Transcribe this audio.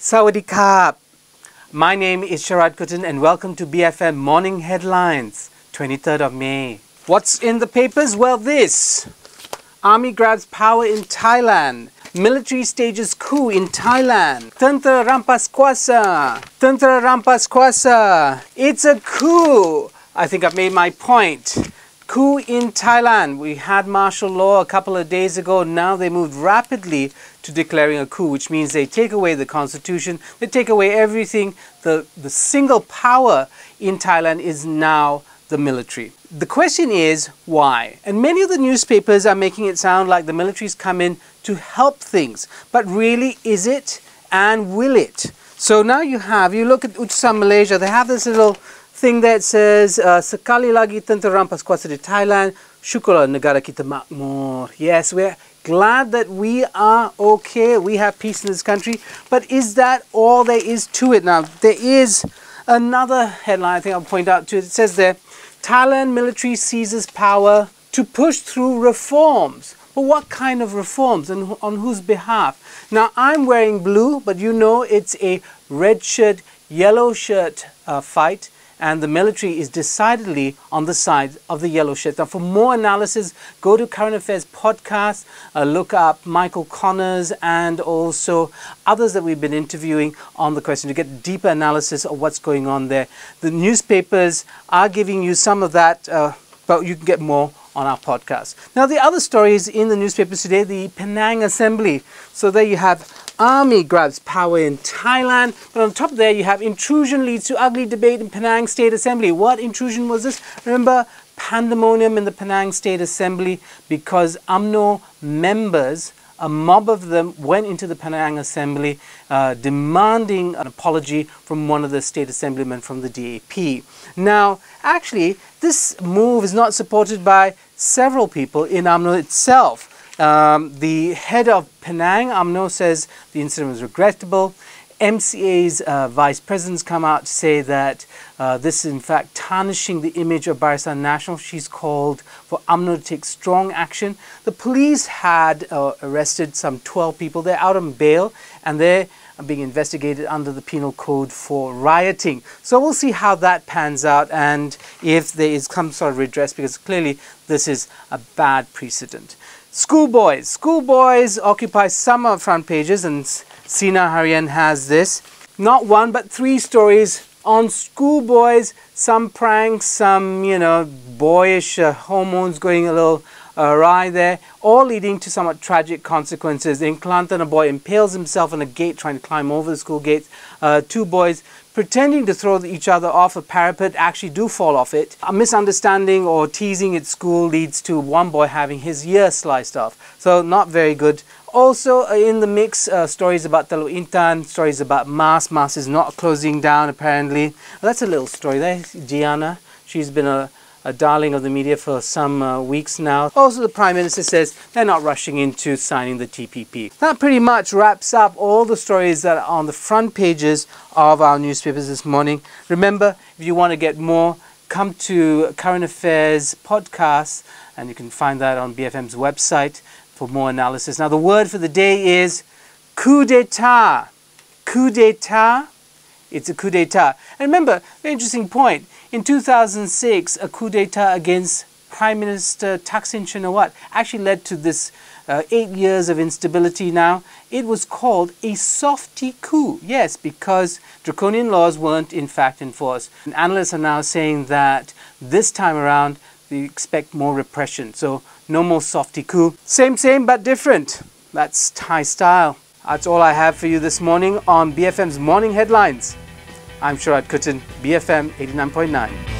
Sawadi-coup. My name is Sharaad Kuttan and welcome to BFM Morning Headlines, 23rd of May. What's in the papers? Well, this. Army grabs power in Thailand. Military stages coup in Thailand. Tantra rampas kuasa. Tantra rampas kuasa. It's a coup. I think I've made my point. Coup in Thailand. We had martial law a couple of days ago. Now they moved rapidly to declaring a coup, which means they take away the constitution. They take away everything. The single power in Thailand is now the military. The question is why? And many of the newspapers are making it sound like the military's come in to help things. But really, is it? And will it? So now you look at Utusan Malaysia, they have this little thing that says, Sekali lagi tentera rampas kuasa di Thailand, syukurlah negara kita makmur. Yes, we're glad that we are okay, we have peace in this country, but is that all there is to it? Now, there is another headline I think I'll point out to it. It says there, Thailand military seizes power to push through reforms. But what kind of reforms and on whose behalf? Now, I'm wearing blue, but you know it's a red shirt, yellow shirt fight. And the military is decidedly on the side of the yellow shirts. Now, for more analysis, go to Current Affairs podcast, look up Michael Connors and also others that we've been interviewing on the question to get deeper analysis of what's going on there. The newspapers are giving you some of that, but you can get more on our podcast. Now, the other stories in the newspapers today, the Penang Assembly. So there you have Army grabs power in Thailand, but on top there you have intrusion leads to ugly debate in Penang State Assembly. What intrusion was this? Remember, pandemonium in the Penang State Assembly because UMNO members, a mob of them, went into the Penang Assembly demanding an apology from one of the state assemblymen from the DAP. Now, actually, this move is not supported by several people in UMNO itself. The head of Penang, UMNO, says the incident was regrettable. MCA's vice presidents come out to say that this is in fact tarnishing the image of Barisan Nasional. She's called for UMNO to take strong action. The police had arrested some 12 people. They're out on bail and they're being investigated under the penal code for rioting. So we'll see how that pans out and if there is some sort of redress, because clearly this is a bad precedent. Schoolboys occupy some of front pages, and Sina Harian has this. Not one, but three stories on schoolboys. Some pranks, some, boyish hormones going a little awry there, all leading to somewhat tragic consequences. In Kelantan, a boy impales himself on a gate trying to climb over the school gate. Two boys pretending to throw each other off a parapet actually do fall off it. A misunderstanding or teasing at school leads to one boy having his ear sliced off. So not very good. Also in the mix, stories about Teluk Intan, stories about Mas. Mas is not closing down apparently. Well, that's a little story there. Diana, she's been a darling of the media for some weeks now. Also, the Prime Minister says they're not rushing into signing the TPP. That pretty much wraps up all the stories that are on the front pages of our newspapers this morning. Remember, if you want to get more, come to Current Affairs podcast, and you can find that on BFM's website for more analysis. Now, the word for the day is coup d'etat. Coup d'etat. It's a coup d'etat. And remember, very interesting point. In 2006, a coup d'etat against Prime Minister Thaksin Shinawatra actually led to this 8 years of instability now. It was called a softy coup. Yes, because draconian laws weren't in fact enforced. And analysts are now saying that this time around, they expect more repression. So no more softy coup. Same, but different. That's Thai style. That's all I have for you this morning on BFM's Morning Headlines. I'm Sharaad Kuttan, BFM 89.9.